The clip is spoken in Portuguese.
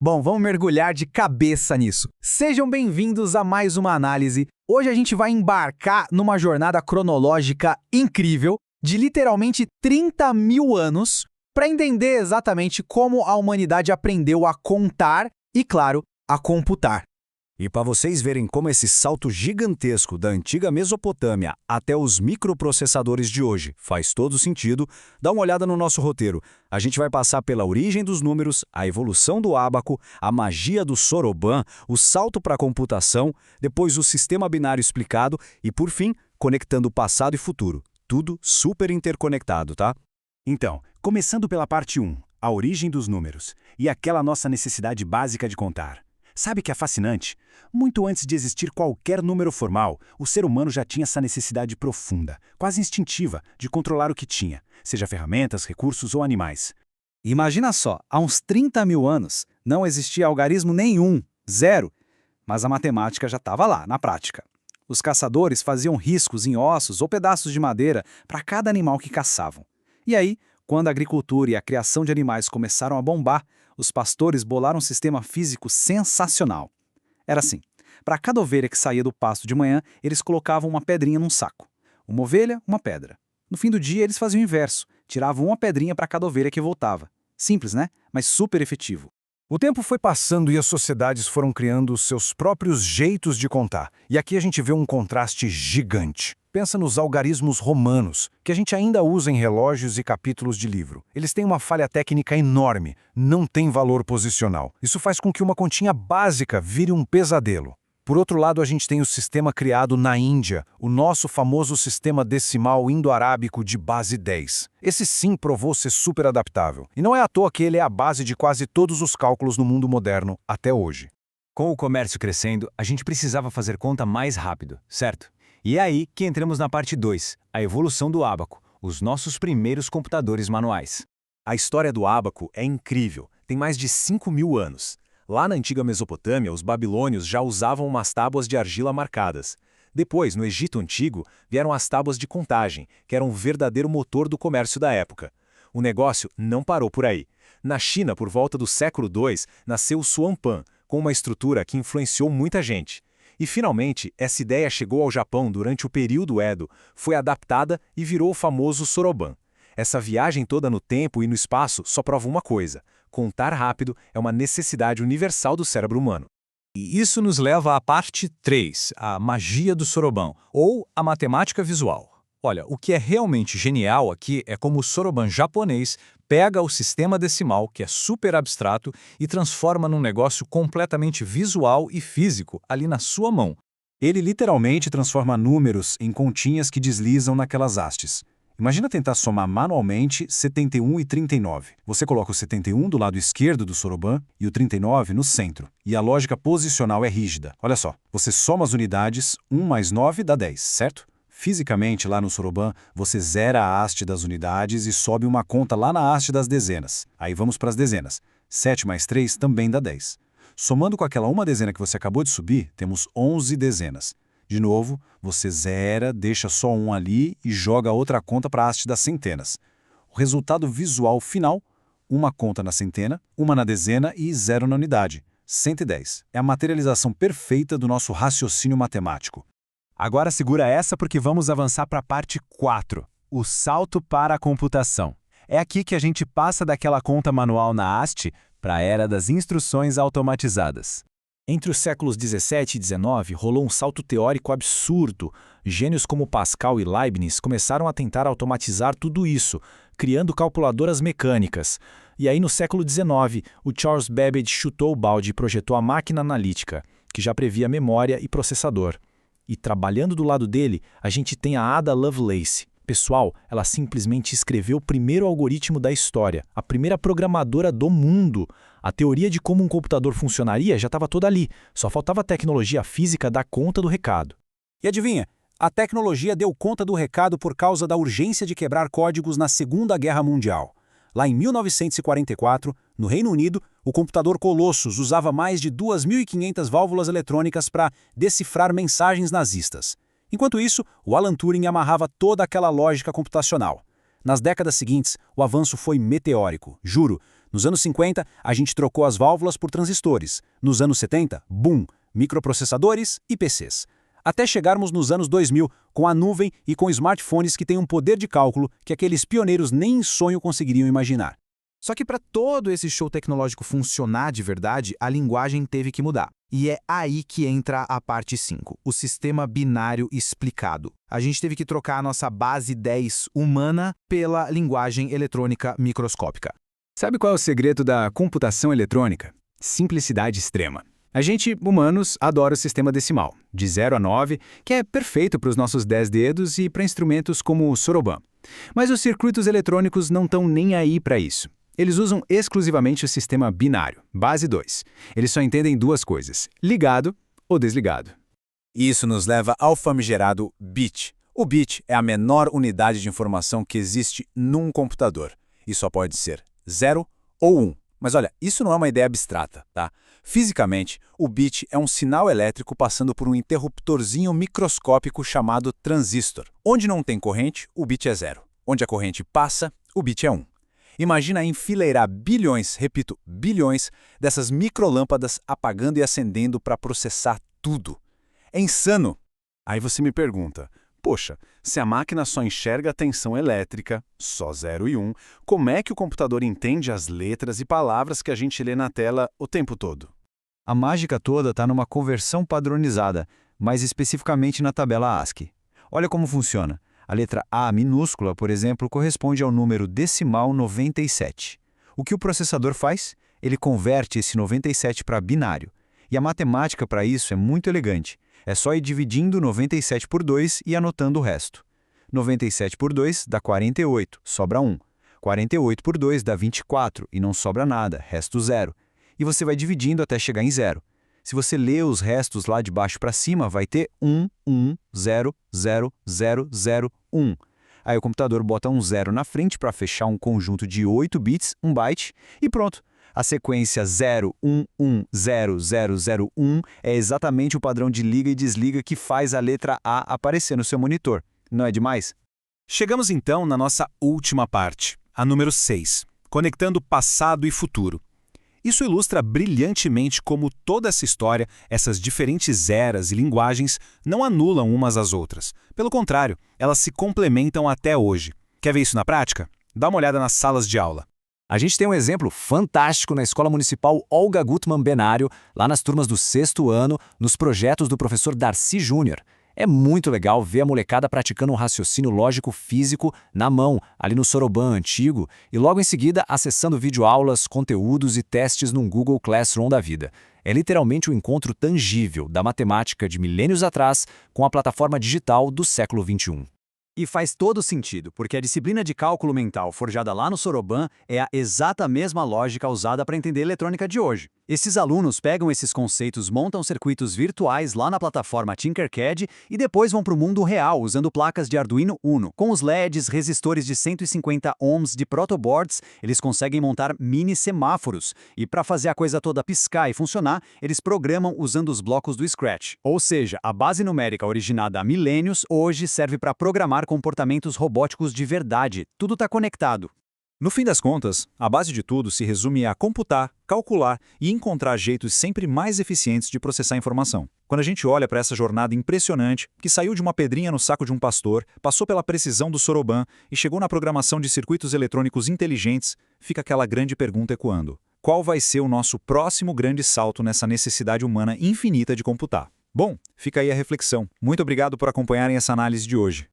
Bom, vamos mergulhar de cabeça nisso. Sejam bem-vindos a mais uma análise. Hoje a gente vai embarcar numa jornada cronológica incrível de literalmente 30 mil anos para entender exatamente como a humanidade aprendeu a contar e, claro, a computar. E para vocês verem como esse salto gigantesco da antiga Mesopotâmia até os microprocessadores de hoje faz todo sentido, dá uma olhada no nosso roteiro. A gente vai passar pela origem dos números, a evolução do ábaco, a magia do soroban, o salto para a computação, depois o sistema binário explicado e, por fim, conectando passado e futuro. Tudo super interconectado, tá? Então, começando pela parte 1, a origem dos números, e aquela nossa necessidade básica de contar. Sabe o que é fascinante? Muito antes de existir qualquer número formal, o ser humano já tinha essa necessidade profunda, quase instintiva, de controlar o que tinha, seja ferramentas, recursos ou animais. Imagina só, há uns 30 mil anos não existia algarismo nenhum, zero, mas a matemática já estava lá, na prática. Os caçadores faziam riscos em ossos ou pedaços de madeira para cada animal que caçavam. E aí, quando a agricultura e a criação de animais começaram a bombar, os pastores bolaram um sistema físico sensacional. Era assim, para cada ovelha que saía do pasto de manhã, eles colocavam uma pedrinha num saco. Uma ovelha, uma pedra. No fim do dia, eles faziam o inverso, tiravam uma pedrinha para cada ovelha que voltava. Simples, né? Mas super efetivo. O tempo foi passando e as sociedades foram criando os seus próprios jeitos de contar. E aqui a gente vê um contraste gigante. Pensa nos algarismos romanos, que a gente ainda usa em relógios e capítulos de livro. Eles têm uma falha técnica enorme, não tem valor posicional. Isso faz com que uma continha básica vire um pesadelo. Por outro lado, a gente tem o sistema criado na Índia, o nosso famoso sistema decimal indo-arábico de base 10. Esse sim provou ser super adaptável. E não é à toa que ele é a base de quase todos os cálculos no mundo moderno até hoje. Com o comércio crescendo, a gente precisava fazer conta mais rápido, certo? E é aí que entramos na parte 2, a evolução do ábaco, os nossos primeiros computadores manuais. A história do ábaco é incrível, tem mais de 5 mil anos. Lá na antiga Mesopotâmia, os babilônios já usavam umas tábuas de argila marcadas. Depois, no Egito Antigo, vieram as tábuas de contagem, que eram o verdadeiro motor do comércio da época. O negócio não parou por aí. Na China, por volta do século II, nasceu o Suanpan, com uma estrutura que influenciou muita gente. E, finalmente, essa ideia chegou ao Japão durante o período Edo, foi adaptada e virou o famoso soroban. Essa viagem toda no tempo e no espaço só prova uma coisa: contar rápido é uma necessidade universal do cérebro humano. E isso nos leva à parte 3, a magia do soroban, ou a matemática visual. Olha, o que é realmente genial aqui é como o soroban japonês pega o sistema decimal, que é super abstrato, e transforma num negócio completamente visual e físico ali na sua mão. Ele literalmente transforma números em continhas que deslizam naquelas hastes. Imagina tentar somar manualmente 71 e 39. Você coloca o 71 do lado esquerdo do soroban e o 39 no centro. E a lógica posicional é rígida. Olha só, você soma as unidades, 1 mais 9 dá 10, certo? Fisicamente, lá no soroban, você zera a haste das unidades e sobe uma conta lá na haste das dezenas. Aí vamos para as dezenas. 7 mais 3 também dá 10. Somando com aquela uma dezena que você acabou de subir, temos 11 dezenas. De novo, você zera, deixa só um ali e joga outra conta para a haste das centenas. O resultado visual final, uma conta na centena, uma na dezena e 0 na unidade. 110. É a materialização perfeita do nosso raciocínio matemático. Agora segura essa porque vamos avançar para a parte 4, o salto para a computação. É aqui que a gente passa daquela conta manual na haste para a era das instruções automatizadas. Entre os séculos 17 e 19, rolou um salto teórico absurdo. Gênios como Pascal e Leibniz começaram a tentar automatizar tudo isso, criando calculadoras mecânicas. E aí, no século 19, o Charles Babbage chutou o balde e projetou a máquina analítica, que já previa memória e processador. E trabalhando do lado dele, a gente tem a Ada Lovelace. Pessoal, ela simplesmente escreveu o primeiro algoritmo da história, a primeira programadora do mundo. A teoria de como um computador funcionaria já estava toda ali, só faltava a tecnologia física dar conta do recado. E adivinha, a tecnologia deu conta do recado por causa da urgência de quebrar códigos na Segunda Guerra Mundial. Lá em 1944, no Reino Unido, o computador Colossus usava mais de 2.500 válvulas eletrônicas para decifrar mensagens nazistas. Enquanto isso, o Alan Turing amarrava toda aquela lógica computacional. Nas décadas seguintes, o avanço foi meteórico, juro. Nos anos 50, a gente trocou as válvulas por transistores. Nos anos 70, boom, microprocessadores e PCs. Até chegarmos nos anos 2000, com a nuvem e com smartphones que têm um poder de cálculo que aqueles pioneiros nem em sonho conseguiriam imaginar. Só que para todo esse show tecnológico funcionar de verdade, a linguagem teve que mudar. E é aí que entra a parte 5, o sistema binário explicado. A gente teve que trocar a nossa base 10 humana pela linguagem eletrônica microscópica. Sabe qual é o segredo da computação eletrônica? Simplicidade extrema. A gente, humanos, adora o sistema decimal, de 0 a 9, que é perfeito para os nossos 10 dedos e para instrumentos como o soroban. Mas os circuitos eletrônicos não estão nem aí para isso. Eles usam exclusivamente o sistema binário, base 2. Eles só entendem duas coisas, ligado ou desligado. Isso nos leva ao famigerado bit. O bit é a menor unidade de informação que existe num computador. E só pode ser 0 ou 1. Mas olha, isso não é uma ideia abstrata, tá? Fisicamente, o bit é um sinal elétrico passando por um interruptorzinho microscópico chamado transistor. Onde não tem corrente, o bit é 0. Onde a corrente passa, o bit é 1. Imagina enfileirar bilhões, repito, bilhões, dessas microlâmpadas apagando e acendendo para processar tudo. É insano! Aí você me pergunta, poxa, se a máquina só enxerga a tensão elétrica, só 0 e 1, como é que o computador entende as letras e palavras que a gente lê na tela o tempo todo? A mágica toda está numa conversão padronizada, mais especificamente na tabela ASCII. Olha como funciona. A letra A minúscula, por exemplo, corresponde ao número decimal 97. O que o processador faz? Ele converte esse 97 para binário. E a matemática para isso é muito elegante. É só ir dividindo 97 por 2 e anotando o resto. 97 por 2 dá 48, sobra 1. 48 por 2 dá 24 e não sobra nada, resto 0. E você vai dividindo até chegar em 0. Se você lê os restos lá de baixo para cima, vai ter 1, 1, 0, 0, 0, 0, 1. Aí o computador bota um 0 na frente para fechar um conjunto de 8 bits, 1 byte, e pronto. A sequência 0, 1, 1, 0, 0, 0, 1 é exatamente o padrão de liga e desliga que faz a letra A aparecer no seu monitor. Não é demais? Chegamos então na nossa última parte, a número 6, conectando passado e futuro. Isso ilustra brilhantemente como toda essa história, essas diferentes eras e linguagens, não anulam umas às outras. Pelo contrário, elas se complementam até hoje. Quer ver isso na prática? Dá uma olhada nas salas de aula. A gente tem um exemplo fantástico na Escola Municipal Olga Gutmann Benário, lá nas turmas do 6º ano, nos projetos do professor Darcy Júnior. É muito legal ver a molecada praticando um raciocínio lógico físico na mão, ali no soroban antigo, e logo em seguida acessando videoaulas, conteúdos e testes num Google Classroom da vida. É literalmente um encontro tangível da matemática de milênios atrás com a plataforma digital do século XXI. E faz todo sentido, porque a disciplina de cálculo mental forjada lá no soroban é a exata mesma lógica usada para entender a eletrônica de hoje. Esses alunos pegam esses conceitos, montam circuitos virtuais lá na plataforma Tinkercad e depois vão para o mundo real usando placas de Arduino Uno. Com os LEDs, resistores de 150 ohms de protoboards, eles conseguem montar mini semáforos. E para fazer a coisa toda piscar e funcionar, eles programam usando os blocos do Scratch. Ou seja, a base numérica originada há milênios hoje serve para programar comportamentos robóticos de verdade. Tudo está conectado. No fim das contas, a base de tudo se resume a computar, calcular e encontrar jeitos sempre mais eficientes de processar informação. Quando a gente olha para essa jornada impressionante, que saiu de uma pedrinha no saco de um pastor, passou pela precisão do soroban e chegou na programação de circuitos eletrônicos inteligentes, fica aquela grande pergunta ecoando. Qual vai ser o nosso próximo grande salto nessa necessidade humana infinita de computar? Bom, fica aí a reflexão. Muito obrigado por acompanharem essa análise de hoje.